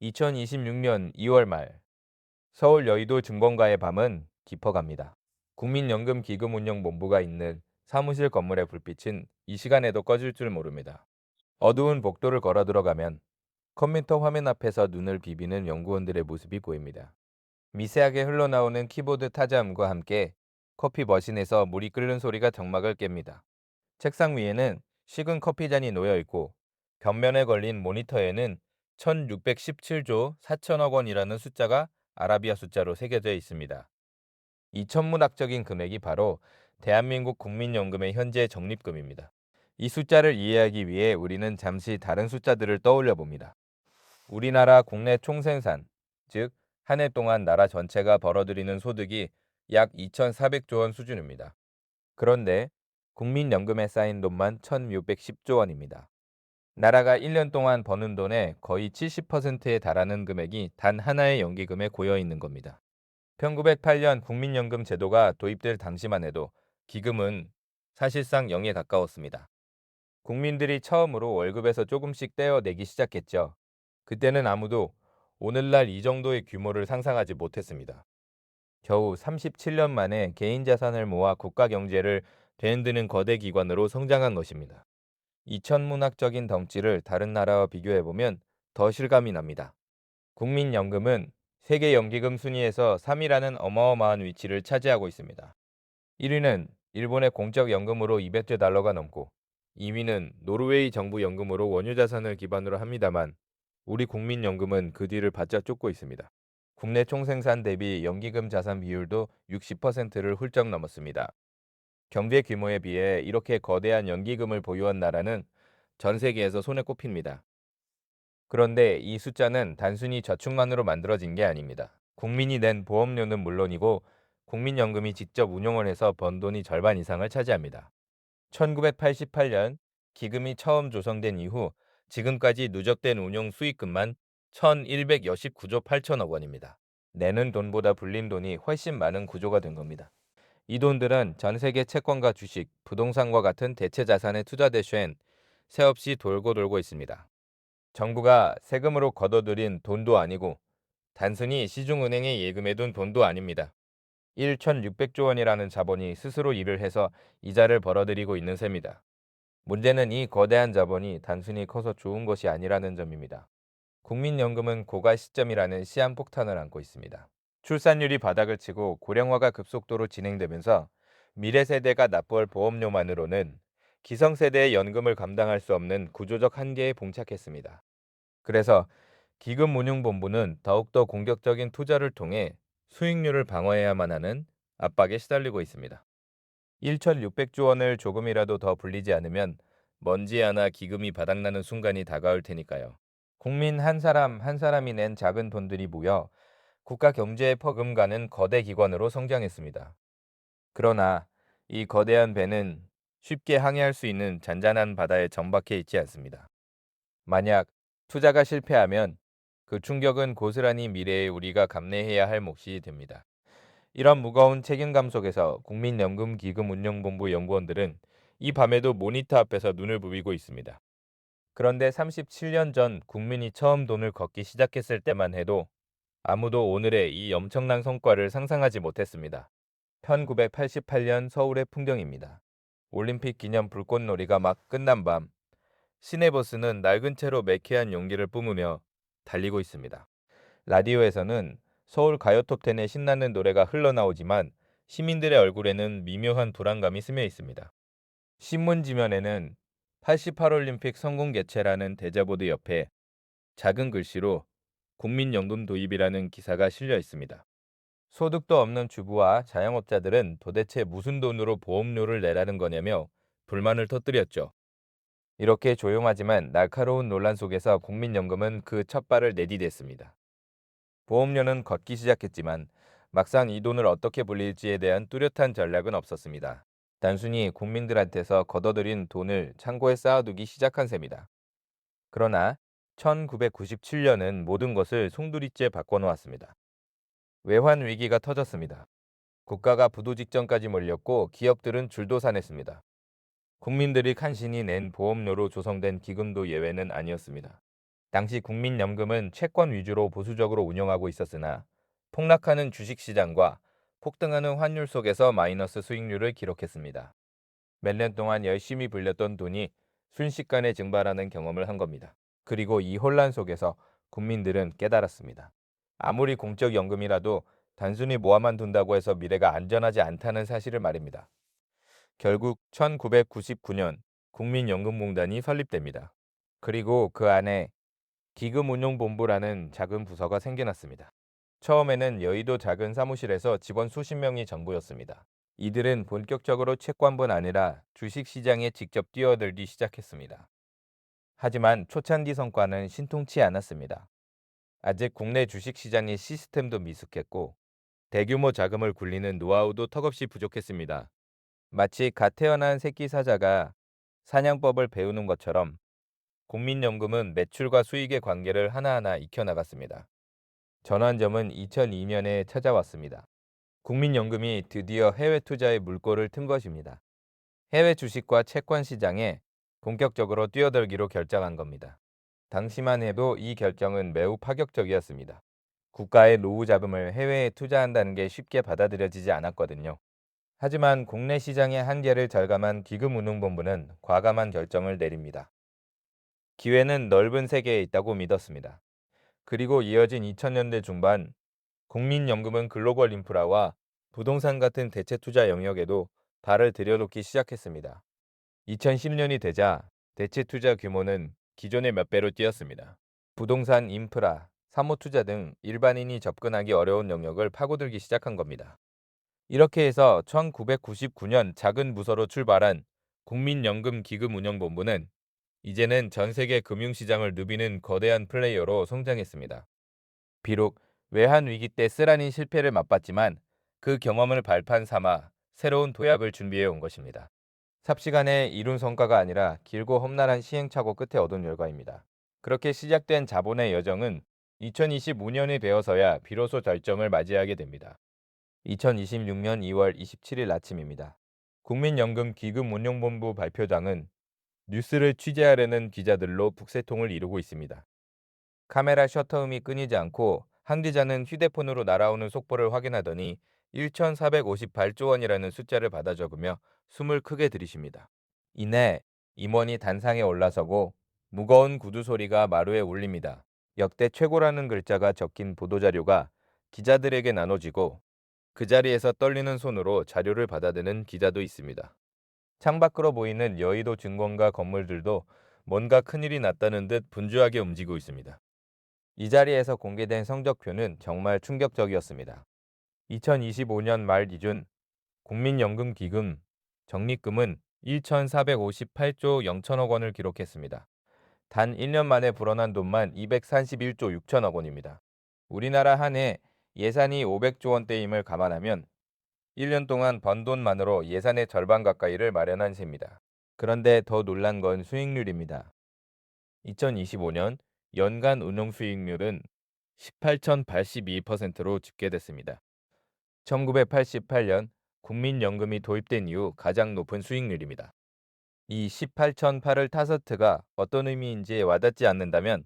2026년 2월 말 서울 여의도 증권가의 밤은 깊어갑니다. 국민연금기금운용본부가 있는 사무실 건물의 불빛은 이 시간에도 꺼질 줄 모릅니다. 어두운 복도를 걸어 들어가면 컴퓨터 화면 앞에서 눈을 비비는 연구원들의 모습이 보입니다. 미세하게 흘러나오는 키보드 타자음과 함께 커피 머신에서 물이 끓는 소리가 정막을 깹니다. 책상 위에는 식은 커피잔이 놓여 있고 벽면에 걸린 모니터에는 1617조 4천억 원이라는 숫자가 아라비아 숫자로 새겨져 있습니다. 이 천문학적인 금액이 바로 대한민국 국민연금의 현재 적립금입니다. 이 숫자를 이해하기 위해 우리는 잠시 다른 숫자들을 떠올려 봅니다. 우리나라 국내 총생산, 즉 한 해 동안 나라 전체가 벌어들이는 소득이 약 2,400조 원 수준입니다. 그런데 국민연금에 쌓인 돈만 1,610조 원입니다. 나라가 1년 동안 버는 돈의 거의 70%에 달하는 금액이 단 하나의 연기금에 고여 있는 겁니다. 1908년 국민연금 제도가 도입될 당시만 해도 기금은 사실상 0에 가까웠습니다. 국민들이 처음으로 월급에서 조금씩 떼어내기 시작했죠. 그때는 아무도 오늘날 이 정도의 규모를 상상하지 못했습니다. 겨우 37년 만에 개인 자산을 모아 국가 경제를 되흔드는 거대 기관으로 성장한 것입니다. 이 천문학적인 덩치를 다른 나라와 비교해보면 더 실감이 납니다. 국민연금은 세계 연기금 순위에서 3위라는 어마어마한 위치를 차지하고 있습니다. 1위는 일본의 공적 연금으로 200조 달러가 넘고 2위는 노르웨이 정부 연금으로 원유 자산을 기반으로 합니다만 우리 국민연금은 그 뒤를 바짝 쫓고 있습니다. 국내 총생산 대비 연기금 자산 비율도 60%를 훌쩍 넘었습니다. 경제 규모에 비해 이렇게 거대한 연기금을 보유한 나라는 전 세계에서 손에 꼽힙니다. 그런데 이 숫자는 단순히 저축만으로 만들어진 게 아닙니다. 국민이 낸 보험료는 물론이고 국민연금이 직접 운용을 해서 번 돈이 절반 이상을 차지합니다. 1988년 기금이 처음 조성된 이후 지금까지 누적된 운용 수익금만 1,119조 8천억 원입니다. 내는 돈보다 불린 돈이 훨씬 많은 구조가 된 겁니다. 이 돈들은 전 세계 채권과 주식, 부동산과 같은 대체 자산에 투자된 새 없이 돌고 돌고 있습니다. 정부가 세금으로 걷어들인 돈도 아니고 단순히 시중은행에 예금해둔 돈도 아닙니다. 1,600조 원이라는 자본이 스스로 일을 해서 이자를 벌어들이고 있는 셈이다. 문제는 이 거대한 자본이 단순히 커서 좋은 것이 아니라는 점입니다. 국민연금은 고갈 시점이라는 시한폭탄을 안고 있습니다. 출산율이 바닥을 치고 고령화가 급속도로 진행되면서 미래 세대가 납부할 보험료만으로는 기성세대의 연금을 감당할 수 없는 구조적 한계에 봉착했습니다. 그래서 기금운용본부는 더욱더 공격적인 투자를 통해 수익률을 방어해야만 하는 압박에 시달리고 있습니다. 1,600조 원을 조금이라도 더 불리지 않으면 먼지 하나 기금이 바닥나는 순간이 다가올 테니까요. 국민 한 사람 한 사람이 낸 작은 돈들이 모여 국가 경제에 퍼금가는 거대 기관으로 성장했습니다. 그러나 이 거대한 배는 쉽게 항해할 수 있는 잔잔한 바다에 정박해 있지 않습니다. 만약 투자가 실패하면 그 충격은 고스란히 미래에 우리가 감내해야 할 몫이 됩니다. 이런 무거운 책임감 속에서 국민연금기금운용본부 연구원들은 이 밤에도 모니터 앞에서 눈을 부비고 있습니다. 그런데 37년 전 국민이 처음 돈을 걷기 시작했을 때만 해도 아무도 오늘의 이 엄청난 성과를 상상하지 못했습니다. 1988년 서울의 풍경입니다. 올림픽 기념 불꽃놀이가 막 끝난 밤, 시내버스는 낡은 채로 매캐한 용기를 뿜으며 달리고 있습니다. 라디오에서는 서울 가요톱텐의 신나는 노래가 흘러나오지만 시민들의 얼굴에는 미묘한 불안감이 스며 있습니다. 신문 지면에는 88올림픽 성공 개최라는 대자보드 옆에 작은 글씨로 국민연금 도입이라는 기사가 실려 있습니다. 소득도 없는 주부와 자영업자들은 도대체 무슨 돈으로 보험료를 내라는 거냐며 불만을 터뜨렸죠. 이렇게 조용하지만 날카로운 논란 속에서 국민연금은 그 첫 발을 내디뎠습니다. 보험료는 걷기 시작했지만 막상 이 돈을 어떻게 불릴지에 대한 뚜렷한 전략은 없었습니다. 단순히 국민들한테서 걷어들인 돈을 창고에 쌓아두기 시작한 셈이다. 그러나 1997년은 모든 것을 송두리째 바꿔놓았습니다. 외환 위기가 터졌습니다. 국가가 부도 직전까지 몰렸고 기업들은 줄도산했습니다. 국민들이 간신히 낸 보험료로 조성된 기금도 예외는 아니었습니다. 당시 국민연금은 채권 위주로 보수적으로 운영하고 있었으나 폭락하는 주식시장과 폭등하는 환율 속에서 마이너스 수익률을 기록했습니다. 몇 년 동안 열심히 불렸던 돈이 순식간에 증발하는 경험을 한 겁니다. 그리고 이 혼란 속에서 국민들은 깨달았습니다. 아무리 공적 연금이라도 단순히 모아만 둔다고 해서 미래가 안전하지 않다는 사실을 말입니다. 결국 1999년 국민연금공단이 설립됩니다. 그리고 그 안에 기금운용본부라는 작은 부서가 생겨났습니다. 처음에는 여의도 작은 사무실에서 직원 수십 명이 전부였습니다. 이들은 본격적으로 채권뿐 아니라 주식시장에 직접 뛰어들기 시작했습니다. 하지만 초창기 성과는 신통치 않았습니다. 아직 국내 주식시장의 시스템도 미숙했고 대규모 자금을 굴리는 노하우도 턱없이 부족했습니다. 마치 갓 태어난 새끼 사자가 사냥법을 배우는 것처럼 국민연금은 매출과 수익의 관계를 하나하나 익혀나갔습니다. 전환점은 2002년에 찾아왔습니다. 국민연금이 드디어 해외 투자의 물꼬를 튼 것입니다. 해외 주식과 채권 시장에 본격적으로 뛰어들기로 결정한 겁니다. 당시만 해도 이 결정은 매우 파격적이었습니다. 국가의 노후 자금을 해외에 투자한다는 게 쉽게 받아들여지지 않았거든요. 하지만 국내 시장의 한계를 절감한 기금운용본부는 과감한 결정을 내립니다. 기회는 넓은 세계에 있다고 믿었습니다. 그리고 이어진 2000년대 중반 국민연금은 글로벌 인프라와 부동산 같은 대체 투자 영역에도 발을 들여놓기 시작했습니다. 2010년이 되자 대체 투자 규모는 기존의 몇 배로 뛰었습니다. 부동산, 인프라, 사모투자 등 일반인이 접근하기 어려운 영역을 파고들기 시작한 겁니다. 이렇게 해서 1999년 작은 부서로 출발한 국민연금기금운용본부는 이제는 전 세계 금융시장을 누비는 거대한 플레이어로 성장했습니다. 비록 외환 위기 때 쓰라린 실패를 맛봤지만 그 경험을 발판 삼아 새로운 도약을 준비해 온 것입니다. 삽시간에 이룬 성과가 아니라 길고 험난한 시행착오 끝에 얻은 결과입니다. 그렇게 시작된 자본의 여정은 2025년이 되어서야 비로소 절정을 맞이하게 됩니다. 2026년 2월 27일 아침입니다. 국민연금기금운용본부 발표장은 뉴스를 취재하려는 기자들로 북새통을 이루고 있습니다. 카메라 셔터음이 끊이지 않고 한 기자는 휴대폰으로 날아오는 속보를 확인하더니 1,458조 원이라는 숫자를 받아 적으며 숨을 크게 들이쉽니다. 이내 임원이 단상에 올라서고 무거운 구두 소리가 마루에 울립니다. 역대 최고라는 글자가 적힌 보도자료가 기자들에게 나눠지고 그 자리에서 떨리는 손으로 자료를 받아드는 기자도 있습니다. 창밖으로 보이는 여의도 증권가 건물들도 뭔가 큰일이 났다는 듯 분주하게 움직이고 있습니다. 이 자리에서 공개된 성적표는 정말 충격적이었습니다. 2025년 말 기준 국민연금기금 적립금은 1,458조 0천억 원을 기록했습니다. 단 1년 만에 불어난 돈만 231조 6천억 원입니다. 우리나라 한 해 예산이 500조 원대임을 감안하면 1년 동안 번 돈만으로 예산의 절반 가까이를 마련한 셈입니다. 그런데 더 놀란 건 수익률입니다. 2025년 연간 운용 수익률은 18,082%로 집계됐습니다. 1988년 국민연금이 도입된 이후 가장 높은 수익률입니다. 이 18,008을 타서트가 어떤 의미인지 와닿지 않는다면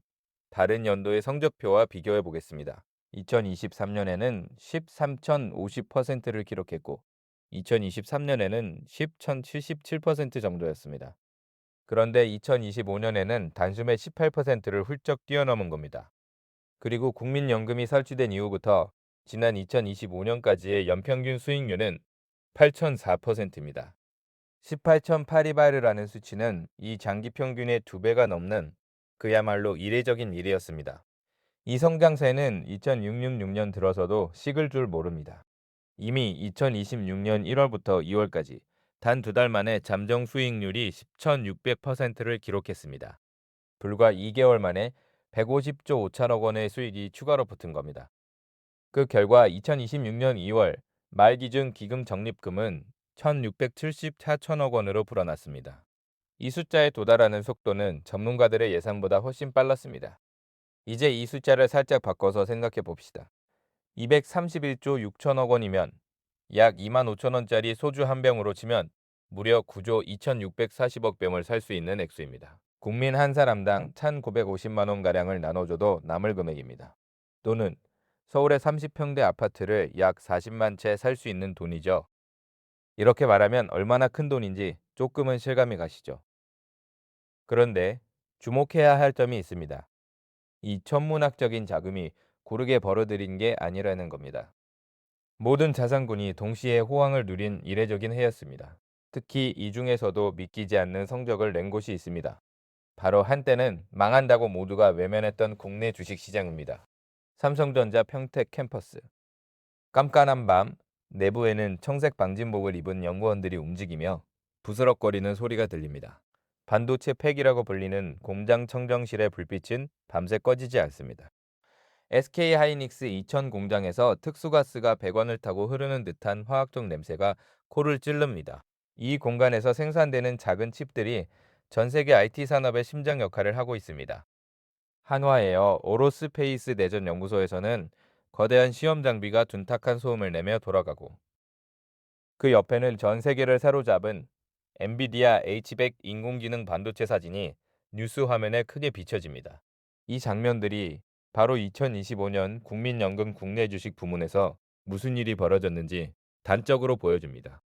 다른 연도의 성적표와 비교해 보겠습니다. 2023년에는 13,050%를 기록했고 2023년에는 10,077% 정도였습니다. 그런데 2025년에는 단숨에 18%를 훌쩍 뛰어넘은 겁니다. 그리고 국민연금이 설치된 이후부터 지난 2025년까지의 연평균 수익률은 8,004%입니다. 18,082바르라는 수치는 이 장기 평균의 2배가 넘는 그야말로 이례적인 일이었습니다. 이 성장세는 2066년 들어서도 식을 줄 모릅니다. 이미 2026년 1월부터 2월까지 단 2달 만에 잠정 수익률이 10,600%를 기록했습니다. 불과 2개월 만에 150조 5천억 원의 수익이 추가로 붙은 겁니다. 그 결과 2026년 2월 말 기준 기금 적립금은 1,674천억 원으로 불어났습니다. 이 숫자에 도달하는 속도는 전문가들의 예상보다 훨씬 빨랐습니다. 이제 이 숫자를 살짝 바꿔서 생각해 봅시다. 231조 6천억 원이면 약 2만 5천 원짜리 소주 한 병으로 치면 무려 9조 2,640억 병을 살 수 있는 액수입니다. 국민 한 사람당 1,950만 원가량을 나눠줘도 남을 금액입니다. 또는 서울의 30평대 아파트를 약 40만 채 살 수 있는 돈이죠. 이렇게 말하면 얼마나 큰 돈인지 조금은 실감이 가시죠. 그런데 주목해야 할 점이 있습니다. 이 천문학적인 자금이 고르게 벌어들인 게 아니라는 겁니다. 모든 자산군이 동시에 호황을 누린 이례적인 해였습니다. 특히 이 중에서도 믿기지 않는 성적을 낸 곳이 있습니다. 바로 한때는 망한다고 모두가 외면했던 국내 주식시장입니다. 삼성전자 평택 캠퍼스. 깜깜한 밤, 내부에는 청색 방진복을 입은 연구원들이 움직이며 부스럭거리는 소리가 들립니다. 반도체 팩이라고 불리는 공장 청정실의 불빛은 밤새 꺼지지 않습니다. SK하이닉스 이천 공장에서 특수가스가 배관을 타고 흐르는 듯한 화학적 냄새가 코를 찌릅니다. 이 공간에서 생산되는 작은 칩들이 전 세계 IT 산업의 심장 역할을 하고 있습니다. 한화에어 오로스페이스 내전 연구소에서는 거대한 시험 장비가 둔탁한 소음을 내며 돌아가고, 그 옆에는 전 세계를 사로잡은 엔비디아 H100 인공지능 반도체 사진이 뉴스 화면에 크게 비춰집니다. 이 장면들이 바로 2025년 국민연금 국내 주식 부문에서 무슨 일이 벌어졌는지 단적으로 보여줍니다.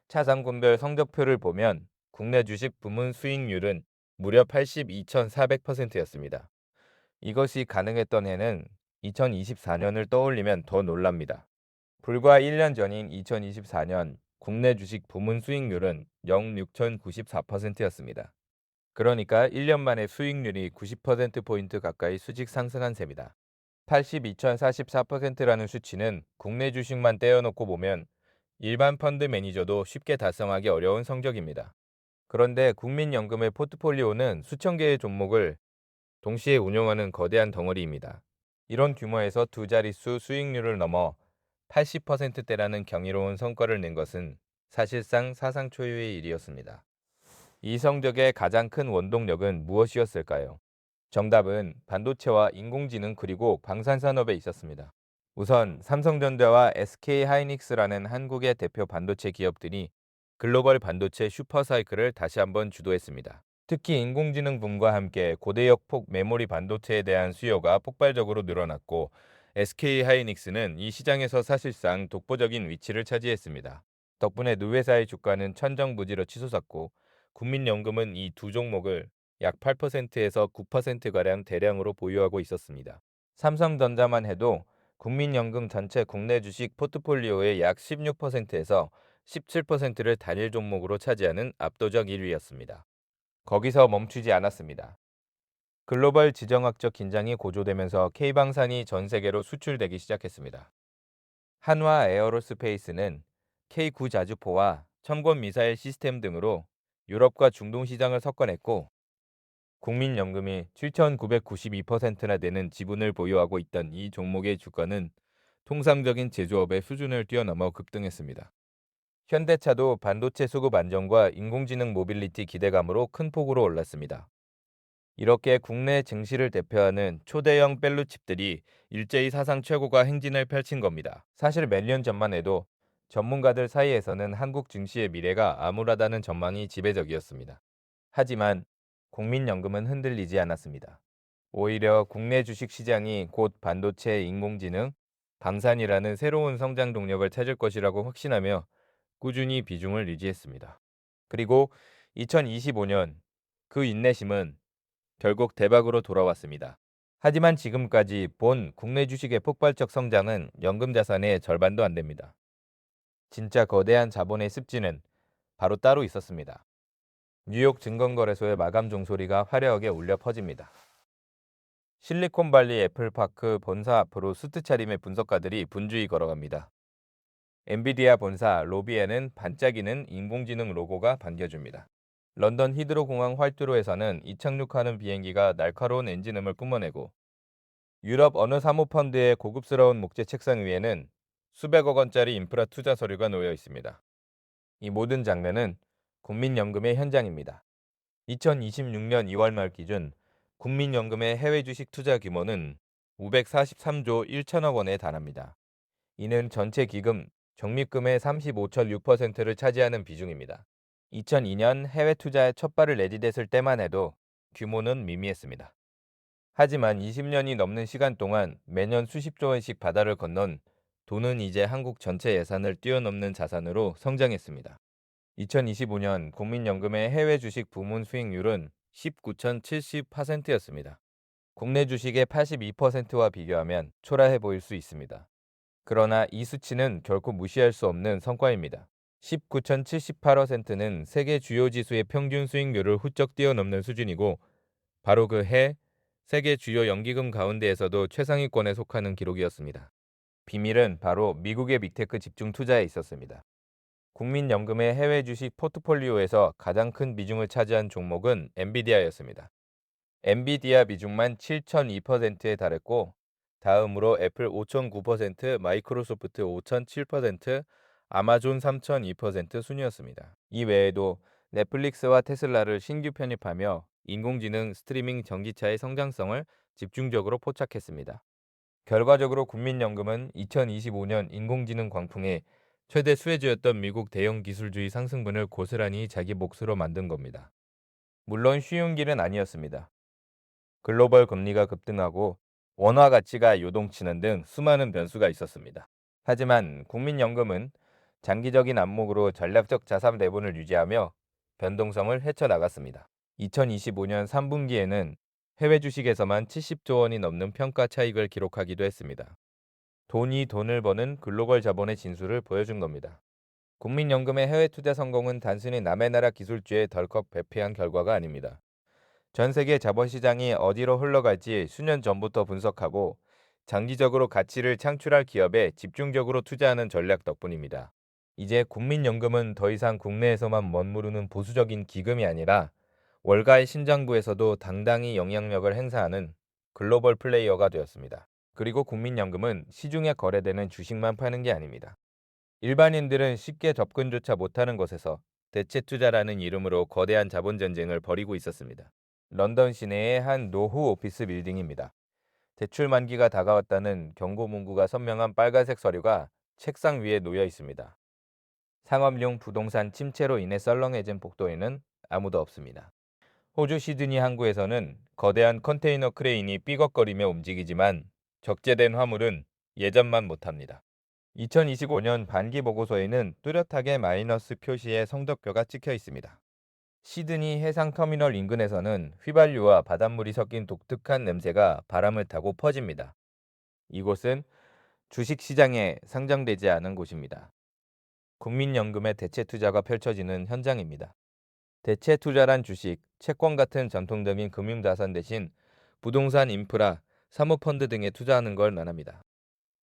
차상군별 성적표를 보면 국내 주식 부문 수익률은 무려 82,400%였습니다. 이것이 가능했던 해는 2024년을 떠올리면 더 놀랍니다. 불과 1년 전인 2024년 국내 주식 부문 수익률은 영 6,094%였습니다. 그러니까 1년 만에 수익률이 90%포인트 가까이 수직 상승한 셈이다. 82,044%라는 수치는 국내 주식만 떼어놓고 보면 일반 펀드 매니저도 쉽게 달성하기 어려운 성적입니다. 그런데 국민연금의 포트폴리오는 수천 개의 종목을 동시에 운용하는 거대한 덩어리입니다. 이런 규모에서 두 자릿수 수익률을 넘어 80%대라는 경이로운 성과를 낸 것은 사실상 사상 초유의 일이었습니다. 이 성적의 가장 큰 원동력은 무엇이었을까요? 정답은 반도체와 인공지능 그리고 방산산업에 있었습니다. 우선 삼성전자와 SK하이닉스라는 한국의 대표 반도체 기업들이 글로벌 반도체 슈퍼사이클을 다시 한번 주도했습니다. 특히 인공지능 붐과 함께 고대역 폭 메모리 반도체에 대한 수요가 폭발적으로 늘어났고, SK하이닉스는 이 시장에서 사실상 독보적인 위치를 차지했습니다. 덕분에 두 회사의 주가는 천정부지로 치솟았고, 국민연금은 이 두 종목을 약 8%에서 9%가량 대량으로 보유하고 있었습니다. 삼성전자만 해도 국민연금 전체 국내 주식 포트폴리오의 약 16%에서 17%를 단일 종목으로 차지하는 압도적 1위였습니다. 거기서 멈추지 않았습니다. 글로벌 지정학적 긴장이 고조되면서 K방산이 전 세계로 수출되기 시작했습니다. 한화 에어로스페이스는 K9 자주포와 첨권 미사일 시스템 등으로 유럽과 중동 시장을 석권했고, 국민연금이 7,992%나 되는 지분을 보유하고 있던 이 종목의 주가는 통상적인 제조업의 수준을 뛰어넘어 급등했습니다. 현대차도 반도체 수급 안정과 인공지능 모빌리티 기대감으로 큰 폭으로 올랐습니다. 이렇게 국내 증시를 대표하는 초대형 밸류칩들이 일제히 사상 최고가 행진을 펼친 겁니다. 사실 몇 년 전만 해도 전문가들 사이에서는 한국 증시의 미래가 암울하다는 전망이 지배적이었습니다. 하지만 국민연금은 흔들리지 않았습니다. 오히려 국내 주식시장이 곧 반도체, 인공지능, 방산이라는 새로운 성장 동력을 찾을 것이라고 확신하며 꾸준히 비중을 유지했습니다. 그리고 2025년 그 인내심은 결국 대박으로 돌아왔습니다. 하지만 지금까지 본 국내 주식의 폭발적 성장은 연금 자산의 절반도 안 됩니다. 진짜 거대한 자본의 습지는 바로 따로 있었습니다. 뉴욕 증권거래소의 마감 종소리가 화려하게 울려 퍼집니다. 실리콘밸리 애플파크 본사 앞으로 수트 차림의 분석가들이 분주히 걸어갑니다. 엔비디아 본사 로비에는 반짝이는 인공지능 로고가 반겨줍니다. 런던 히드로 공항 활주로에서는 이착륙하는 비행기가 날카로운 엔진음을 뿜어내고, 유럽 어느 사모펀드의 고급스러운 목재 책상 위에는 수백억 원짜리 인프라 투자 서류가 놓여 있습니다. 이 모든 장면은 국민연금의 현장입니다. 2026년 2월 말 기준 국민연금의 해외 주식 투자 규모는 543조 1천억 원에 달합니다. 이는 전체 기금, 적립금의 35.6%를 차지하는 비중입니다. 2002년 해외 투자에 첫 발을 내디뎠을 때만 해도 규모는 미미했습니다. 하지만 20년이 넘는 시간 동안 매년 수십조 원씩 바다를 건넌 돈은 이제 한국 전체 예산을 뛰어넘는 자산으로 성장했습니다. 2025년 국민연금의 해외 주식 부문 수익률은 19.70%였습니다. 국내 주식의 82%와 비교하면 초라해 보일 수 있습니다. 그러나 이 수치는 결코 무시할 수 없는 성과입니다. 19.78%는 세계 주요 지수의 평균 수익률을 훌쩍 뛰어넘는 수준이고 바로 그 해 세계 주요 연기금 가운데에서도 최상위권에 속하는 기록이었습니다. 비밀은 바로 미국의 빅테크 집중 투자에 있었습니다. 국민연금의 해외 주식 포트폴리오에서 가장 큰 비중을 차지한 종목은 엔비디아였습니다. 엔비디아 비중만 7,002%에 달했고 다음으로 애플 5,009%, 마이크로소프트 5,007%, 아마존 3,002% 순이었습니다. 이 외에도 넷플릭스와 테슬라를 신규 편입하며 인공지능 스트리밍 전기차의 성장성을 집중적으로 포착했습니다. 결과적으로 국민연금은 2025년 인공지능 광풍에 최대 수혜주였던 미국 대형 기술주의 상승분을 고스란히 자기 몫으로 만든 겁니다. 물론 쉬운 길은 아니었습니다. 글로벌 금리가 급등하고 원화 가치가 요동치는 등 수많은 변수가 있었습니다. 하지만 국민연금은 장기적인 안목으로 전략적 자산 배분을 유지하며 변동성을 헤쳐나갔습니다. 2025년 3분기에는 해외 주식에서만 70조 원이 넘는 평가 차익을 기록하기도 했습니다. 돈이 돈을 버는 글로벌 자본의 진수를 보여준 겁니다. 국민연금의 해외 투자 성공은 단순히 남의 나라 기술주에 덜컥 배피한 결과가 아닙니다. 전 세계 자본시장이 어디로 흘러갈지 수년 전부터 분석하고 장기적으로 가치를 창출할 기업에 집중적으로 투자하는 전략 덕분입니다. 이제 국민연금은 더 이상 국내에서만 머무르는 보수적인 기금이 아니라 월가의 신장부에서도 당당히 영향력을 행사하는 글로벌 플레이어가 되었습니다. 그리고 국민연금은 시중에 거래되는 주식만 파는 게 아닙니다. 일반인들은 쉽게 접근조차 못하는 곳에서 대체 투자라는 이름으로 거대한 자본 전쟁을 벌이고 있었습니다. 런던 시내의 한 노후 오피스 빌딩입니다. 대출 만기가 다가왔다는 경고 문구가 선명한 빨간색 서류가 책상 위에 놓여 있습니다. 상업용 부동산 침체로 인해 썰렁해진 복도에는 아무도 없습니다. 호주 시드니 항구에서는 거대한 컨테이너 크레인이 삐걱거리며 움직이지만 적재된 화물은 예전만 못합니다. 2025년 반기 보고서에는 뚜렷하게 마이너스 표시의 성적표가 찍혀 있습니다. 시드니 해상터미널 인근에서는 휘발유와 바닷물이 섞인 독특한 냄새가 바람을 타고 퍼집니다. 이곳은 주식시장에 상장되지 않은 곳입니다. 국민연금의 대체 투자가 펼쳐지는 현장입니다. 대체 투자란 주식, 채권 같은 전통적인 금융자산 대신 부동산 인프라, 사모펀드 등에 투자하는 걸 말합니다.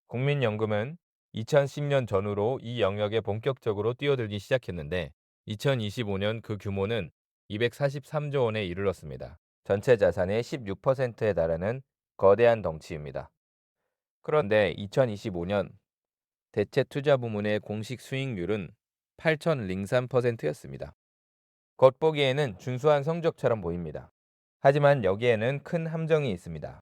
국민연금은 2010년 전후로 이 영역에 본격적으로 뛰어들기 시작했는데 2025년 그 규모는 243조 원에 이르렀습니다. 전체 자산의 16%에 달하는 거대한 덩치입니다. 그런데 2025년 대체 투자 부문의 공식 수익률은 8,003%였습니다. 겉보기에는 준수한 성적처럼 보입니다. 하지만 여기에는 큰 함정이 있습니다.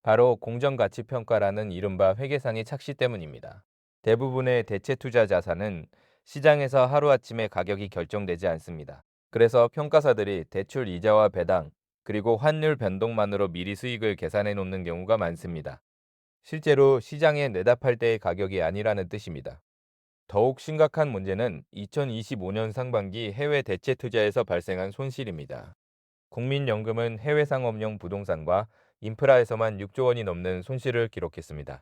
바로 공정가치평가라는 이른바 회계상의 착시 때문입니다. 대부분의 대체 투자 자산은 시장에서 하루아침에 가격이 결정되지 않습니다. 그래서 평가사들이 대출 이자와 배당, 그리고 환율 변동만으로 미리 수익을 계산해 놓는 경우가 많습니다. 실제로 시장에 내다 팔 때의 가격이 아니라는 뜻입니다. 더욱 심각한 문제는 2025년 상반기 해외 대체 투자에서 발생한 손실입니다. 국민연금은 해외 상업용 부동산과 인프라에서만 6조 원이 넘는 손실을 기록했습니다.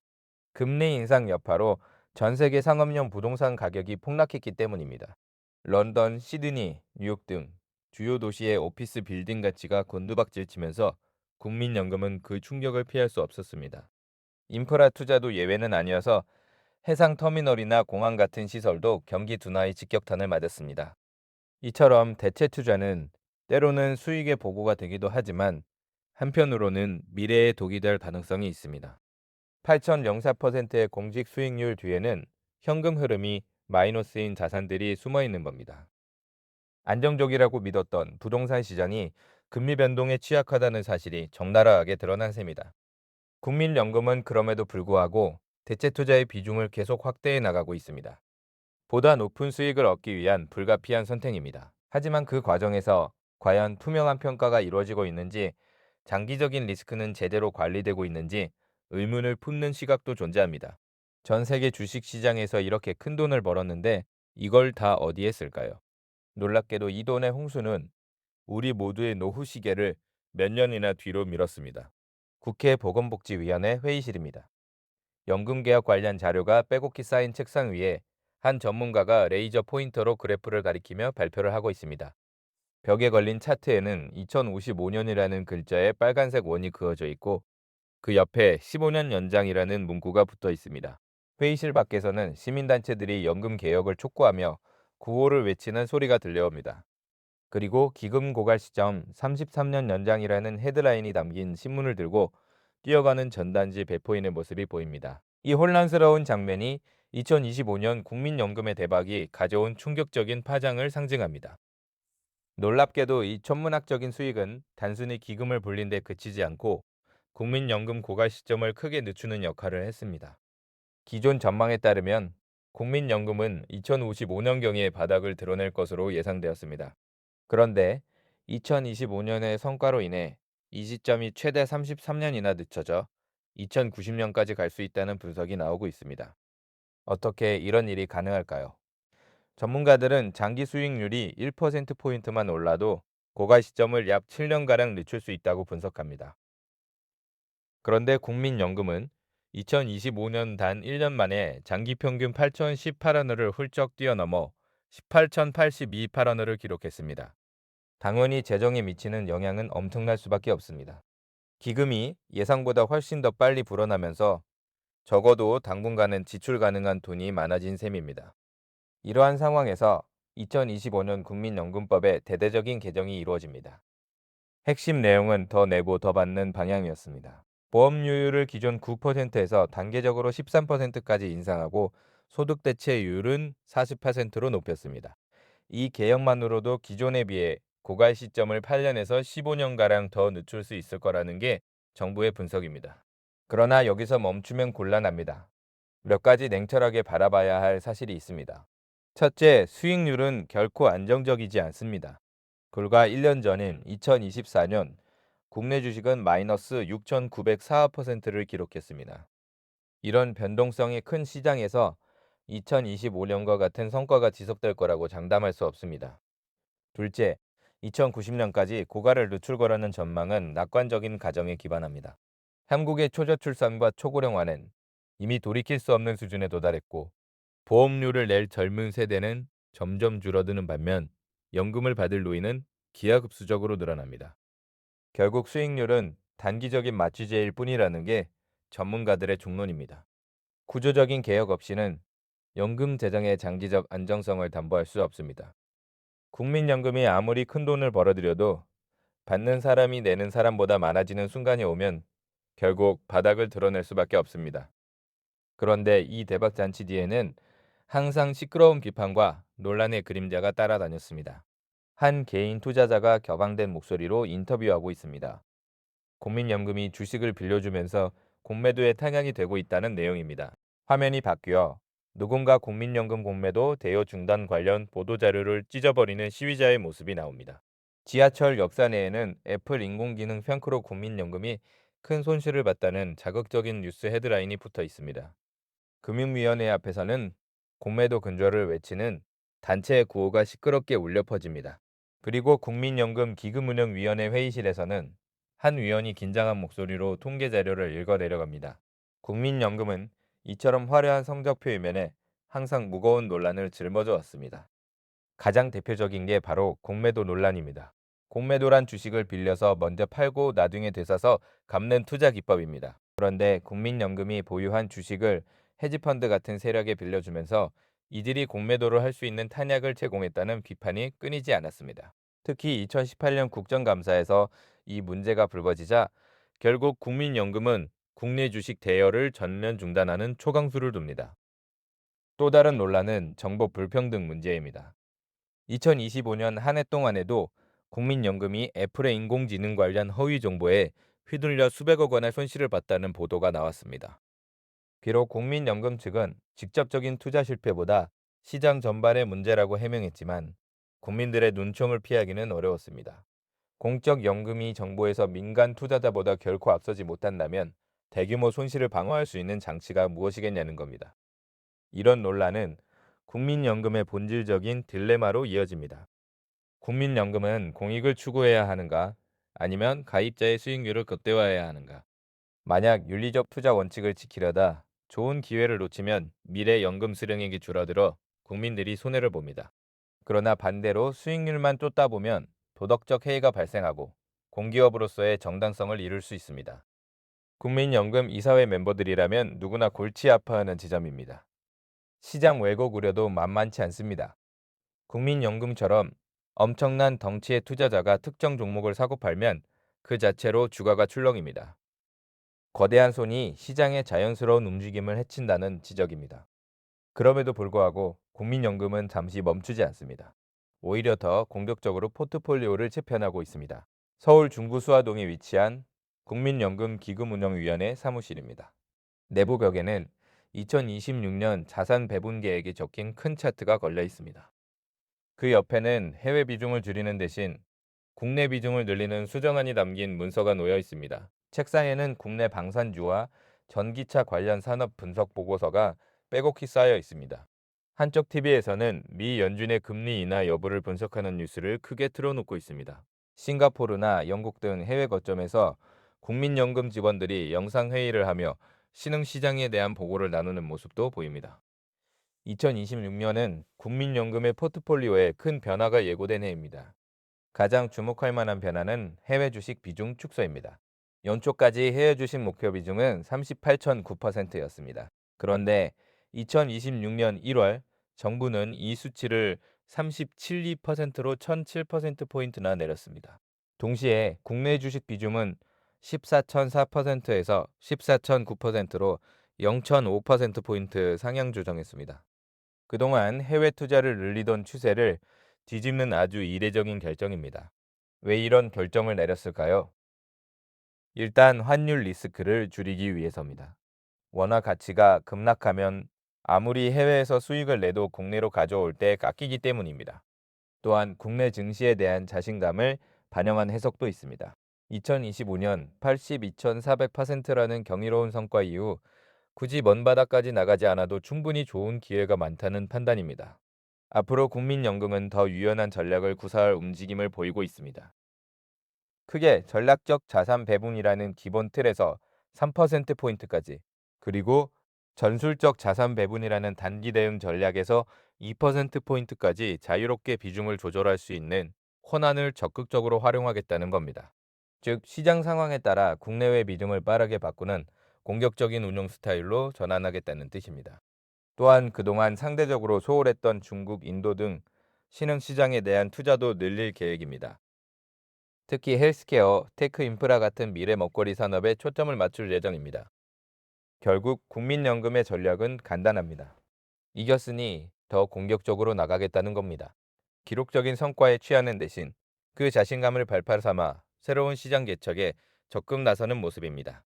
금리 인상 여파로 전 세계 상업용 부동산 가격이 폭락했기 때문입니다. 런던, 시드니, 뉴욕 등 주요 도시의 오피스 빌딩 가치가 곤두박질 치면서 국민연금은 그 충격을 피할 수 없었습니다. 인프라 투자도 예외는 아니어서 해상 터미널이나 공항 같은 시설도 경기 둔화의 직격탄을 맞았습니다. 이처럼 대체 투자는 때로는 수익의 보고가 되기도 하지만 한편으로는 미래의 독이 될 가능성이 있습니다. 8,004%의 공직 수익률 뒤에는 현금 흐름이 마이너스인 자산들이 숨어 있는 겁니다. 안정적이라고 믿었던 부동산 시장이 금리 변동에 취약하다는 사실이 적나라하게 드러난 셈이다. 국민연금은 그럼에도 불구하고 대체 투자의 비중을 계속 확대해 나가고 있습니다. 보다 높은 수익을 얻기 위한 불가피한 선택입니다. 하지만 그 과정에서 과연 투명한 평가가 이루어지고 있는지, 장기적인 리스크는 제대로 관리되고 있는지 의문을 품는 시각도 존재합니다. 전 세계 주식 시장에서 이렇게 큰 돈을 벌었는데 이걸 다 어디에 쓸까요? 놀랍게도 이 돈의 홍수는 우리 모두의 노후 시계를 몇 년이나 뒤로 미뤘습니다. 국회 보건복지위원회 회의실입니다. 연금개혁 관련 자료가 빼곡히 쌓인 책상 위에 한 전문가가 레이저 포인터로 그래프를 가리키며 발표를 하고 있습니다. 벽에 걸린 차트에는 2055년이라는 글자에 빨간색 원이 그어져 있고 그 옆에 15년 연장이라는 문구가 붙어 있습니다. 회의실 밖에서는 시민단체들이 연금 개혁을 촉구하며 구호를 외치는 소리가 들려옵니다. 그리고 기금 고갈 시점 33년 연장이라는 헤드라인이 담긴 신문을 들고 뛰어가는 전단지 배포인의 모습이 보입니다. 이 혼란스러운 장면이 2025년 국민연금의 대박이 가져온 충격적인 파장을 상징합니다. 놀랍게도 이 천문학적인 수익은 단순히 기금을 불린 데 그치지 않고 국민연금 고갈 시점을 크게 늦추는 역할을 했습니다. 기존 전망에 따르면 국민연금은 2055년경에 바닥을 드러낼 것으로 예상되었습니다. 그런데 2025년의 성과로 인해 이 시점이 최대 33년이나 늦춰져 2090년까지 갈 수 있다는 분석이 나오고 있습니다. 어떻게 이런 일이 가능할까요? 전문가들은 장기 수익률이 1%포인트만 올라도 고갈 시점을 약 7년가량 늦출 수 있다고 분석합니다. 그런데 국민연금은 2025년 단 1년 만에 장기 평균 8,018원을 훌쩍 뛰어넘어 18,082원을 기록했습니다. 당연히 재정에 미치는 영향은 엄청날 수밖에 없습니다. 기금이 예상보다 훨씬 더 빨리 불어나면서 적어도 당분간은 지출 가능한 돈이 많아진 셈입니다. 이러한 상황에서 2025년 국민연금법의 대대적인 개정이 이루어집니다. 핵심 내용은 더 내고 더 받는 방향이었습니다. 보험료율을 기존 9%에서 단계적으로 13%까지 인상하고 소득 대체율은 40%로 높였습니다. 이 개혁만으로도 기존에 비해 고갈 시점을 8년에서 15년가량 더 늦출 수 있을 거라는 게 정부의 분석입니다. 그러나 여기서 멈추면 곤란합니다. 몇 가지 냉철하게 바라봐야 할 사실이 있습니다. 첫째, 수익률은 결코 안정적이지 않습니다. 불과 1년 전인 2024년 국내 주식은 마이너스 6,904%를 기록했습니다. 이런 변동성이 큰 시장에서 2025년과 같은 성과가 지속될 거라고 장담할 수 없습니다. 둘째, 2090년까지 고갈을 늦출 거라는 전망은 낙관적인 가정에 기반합니다. 한국의 초저출산과 초고령화는 이미 돌이킬 수 없는 수준에 도달했고 보험료를 낼 젊은 세대는 점점 줄어드는 반면 연금을 받을 노인은 기하급수적으로 늘어납니다. 결국 수익률은 단기적인 마취제일 뿐이라는 게 전문가들의 중론입니다. 구조적인 개혁 없이는 연금 재정의 장기적 안정성을 담보할 수 없습니다. 국민연금이 아무리 큰 돈을 벌어들여도 받는 사람이 내는 사람보다 많아지는 순간이 오면 결국 바닥을 드러낼 수밖에 없습니다. 그런데 이 대박 잔치 뒤에는 항상 시끄러운 비판과 논란의 그림자가 따라다녔습니다. 한 개인 투자자가 격앙된 목소리로 인터뷰하고 있습니다. 국민연금이 주식을 빌려주면서 공매도에 타격이 되고 있다는 내용입니다. 화면이 바뀌어 누군가 국민연금 공매도 대여 중단 관련 보도자료를 찢어버리는 시위자의 모습이 나옵니다. 지하철 역사 내에는 애플 인공지능 편크로 국민연금이 큰 손실을 봤다는 자극적인 뉴스 헤드라인이 붙어 있습니다. 금융위원회 앞에서는 공매도 근절을 외치는 단체의 구호가 시끄럽게 울려 퍼집니다. 그리고 국민연금 기금운용위원회 회의실에서는 한 위원이 긴장한 목소리로 통계 자료를 읽어 내려갑니다. 국민연금은 이처럼 화려한 성적표 이면에 항상 무거운 논란을 짊어져 왔습니다. 가장 대표적인 게 바로 공매도 논란입니다. 공매도란 주식을 빌려서 먼저 팔고 나중에 되사서 갚는 투자 기법입니다. 그런데 국민연금이 보유한 주식을 헤지펀드 같은 세력에 빌려주면서 이들이 공매도를 할 수 있는 탄약을 제공했다는 비판이 끊이지 않았습니다. 특히 2018년 국정감사에서 이 문제가 불거지자 결국 국민연금은 국내 주식 대여를 전면 중단하는 초강수를 둡니다. 또 다른 논란은 정보 불평등 문제입니다. 2025년 한 해 동안에도 국민연금이 애플의 인공지능 관련 허위 정보에 휘둘려 수백억 원의 손실을 봤다는 보도가 나왔습니다. 비록 국민연금 측은 직접적인 투자 실패보다 시장 전반의 문제라고 해명했지만 국민들의 눈총을 피하기는 어려웠습니다. 공적 연금이 정부에서 민간 투자자보다 결코 앞서지 못한다면 대규모 손실을 방어할 수 있는 장치가 무엇이겠냐는 겁니다. 이런 논란은 국민연금의 본질적인 딜레마로 이어집니다. 국민연금은 공익을 추구해야 하는가? 아니면 가입자의 수익률을 극대화해야 하는가? 만약 윤리적 투자 원칙을 지키려다 좋은 기회를 놓치면 미래 연금 수령액이 줄어들어 국민들이 손해를 봅니다. 그러나 반대로 수익률만 쫓다 보면 도덕적 해이가 발생하고 공기업으로서의 정당성을 잃을 수 있습니다. 국민연금 이사회 멤버들이라면 누구나 골치 아파하는 지점입니다. 시장 왜곡 우려도 만만치 않습니다. 국민연금처럼 엄청난 덩치의 투자자가 특정 종목을 사고 팔면 그 자체로 주가가 출렁입니다. 거대한 손이 시장의 자연스러운 움직임을 해친다는 지적입니다. 그럼에도 불구하고 국민연금은 잠시 멈추지 않습니다. 오히려 더 공격적으로 포트폴리오를 재편하고 있습니다. 서울 중구 수화동에 위치한 국민연금기금운용위원회 사무실입니다. 내부 벽에는 2026년 자산 배분 계획이 적힌 큰 차트가 걸려 있습니다. 그 옆에는 해외 비중을 줄이는 대신 국내 비중을 늘리는 수정안이 담긴 문서가 놓여 있습니다. 책상에는 국내 방산주와 전기차 관련 산업 분석 보고서가 빼곡히 쌓여 있습니다. 한쪽 TV에서는 미 연준의 금리 인하 여부를 분석하는 뉴스를 크게 틀어놓고 있습니다. 싱가포르나 영국 등 해외 거점에서 국민연금 직원들이 영상회의를 하며 신흥시장에 대한 보고를 나누는 모습도 보입니다. 2026년은 국민연금의 포트폴리오에 큰 변화가 예고된 해입니다. 가장 주목할 만한 변화는 해외 주식 비중 축소입니다. 연초까지 해외 주식 목표 비중은 38.9%였습니다. 그런데 2026년 1월 정부는 이 수치를 37.2%로 1,007%포인트나 내렸습니다. 동시에 국내 주식 비중은 14.4%에서 14.9%로 0.5%포인트 상향 조정했습니다. 그동안 해외 투자를 늘리던 추세를 뒤집는 아주 이례적인 결정입니다. 왜 이런 결정을 내렸을까요? 일단 환율 리스크를 줄이기 위해서입니다. 원화 가치가 급락하면 아무리 해외에서 수익을 내도 국내로 가져올 때 깎이기 때문입니다. 또한 국내 증시에 대한 자신감을 반영한 해석도 있습니다. 2025년 82.400%라는 경이로운 성과 이후 굳이 먼 바다까지 나가지 않아도 충분히 좋은 기회가 많다는 판단입니다. 앞으로 국민연금은 더 유연한 전략을 구사할 움직임을 보이고 있습니다. 크게 전략적 자산 배분이라는 기본 틀에서 3%포인트까지, 그리고 전술적 자산 배분이라는 단기 대응 전략에서 2%포인트까지 자유롭게 비중을 조절할 수 있는 권한을 적극적으로 활용하겠다는 겁니다. 즉, 시장 상황에 따라 국내외 비중을 빠르게 바꾸는 공격적인 운용 스타일로 전환하겠다는 뜻입니다. 또한 그동안 상대적으로 소홀했던 중국, 인도 등 신흥 시장에 대한 투자도 늘릴 계획입니다. 특히 헬스케어, 테크 인프라 같은 미래 먹거리 산업에 초점을 맞출 예정입니다. 결국 국민연금의 전략은 간단합니다. 이겼으니 더 공격적으로 나가겠다는 겁니다. 기록적인 성과에 취하는 대신 그 자신감을 발판 삼아 새로운 시장 개척에 적극 나서는 모습입니다.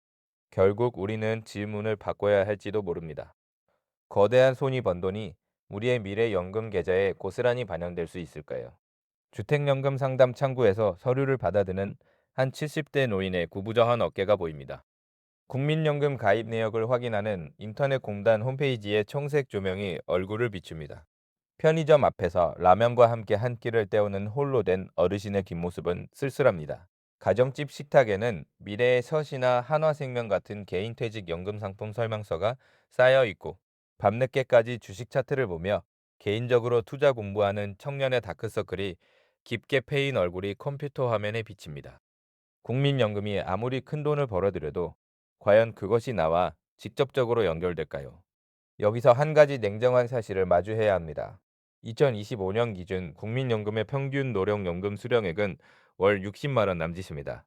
결국 우리는 질문을 바꿔야 할지도 모릅니다. 거대한 손이 번 돈이 우리의 미래 연금 계좌에 고스란히 반영될 수 있을까요? 주택연금 상담 창구에서 서류를 받아드는 한 70대 노인의 구부정한 어깨가 보입니다. 국민연금 가입 내역을 확인하는 인터넷 공단 홈페이지의 청색 조명이 얼굴을 비춥니다. 편의점 앞에서 라면과 함께 한 끼를 때우는 홀로 된 어르신의 뒷모습은 쓸쓸합니다. 가정집 식탁에는 미래의 서시나 한화생명 같은 개인퇴직 연금 상품 설명서가 쌓여 있고, 밤늦게까지 주식 차트를 보며 개인적으로 투자 공부하는 청년의 다크서클이 깊게 패인 얼굴이 컴퓨터 화면에 비칩니다. 국민연금이 아무리 큰 돈을 벌어들여도 과연 그것이 나와 직접적으로 연결될까요? 여기서 한 가지 냉정한 사실을 마주해야 합니다. 2025년 기준 국민연금의 평균 노령연금 수령액은 월 60만 원 남짓입니다.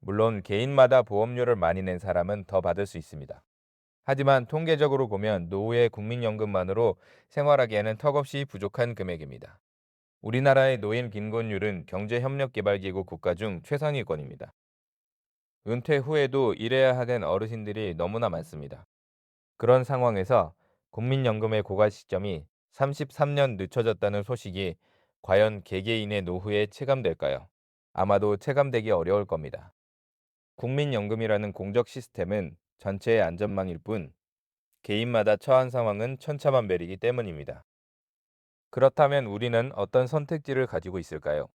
물론 개인마다 보험료를 많이 낸 사람은 더 받을 수 있습니다. 하지만 통계적으로 보면 노후의 국민연금만으로 생활하기에는 턱없이 부족한 금액입니다. 우리나라의 노인 빈곤율은 경제협력개발기구 국가 중 최상위권입니다. 은퇴 후에도 일해야 하는 어르신들이 너무나 많습니다. 그런 상황에서 국민연금의 고갈 시점이 33년 늦춰졌다는 소식이 과연 개개인의 노후에 체감될까요? 아마도 체감되기 어려울 겁니다. 국민연금이라는 공적 시스템은 전체의 안전망일 뿐 개인마다 처한 상황은 천차만별이기 때문입니다. 그렇다면 우리는 어떤 선택지를 가지고 있을까요?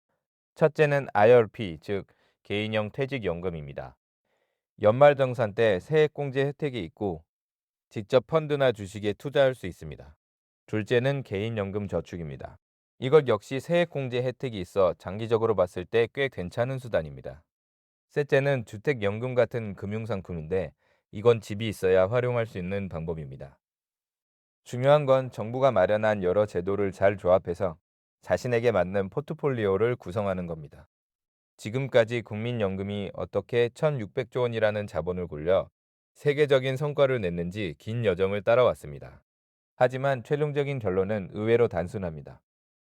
첫째는 IRP, 즉 개인형 퇴직연금입니다. 연말정산 때 세액공제 혜택이 있고 직접 펀드나 주식에 투자할 수 있습니다. 둘째는 개인연금 저축입니다. 이것 역시 세액공제 혜택이 있어 장기적으로 봤을 때 꽤 괜찮은 수단입니다. 셋째는 주택연금 같은 금융상품인데 이건 집이 있어야 활용할 수 있는 방법입니다. 중요한 건 정부가 마련한 여러 제도를 잘 조합해서 자신에게 맞는 포트폴리오를 구성하는 겁니다. 지금까지 국민연금이 어떻게 1600조 원이라는 자본을 굴려 세계적인 성과를 냈는지 긴 여정을 따라왔습니다. 하지만 최종적인 결론은 의외로 단순합니다.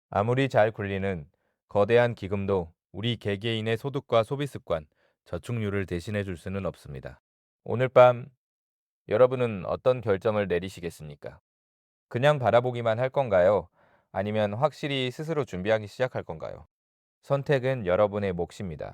아무리 잘 굴리는 거대한 기금도 우리 개개인의 소득과 소비 습관, 저축률을 대신해 줄 수는 없습니다. 오늘 밤 여러분은 어떤 결정을 내리시겠습니까? 그냥 바라보기만 할 건가요? 아니면 확실히 스스로 준비하기 시작할 건가요? 선택은 여러분의 몫입니다.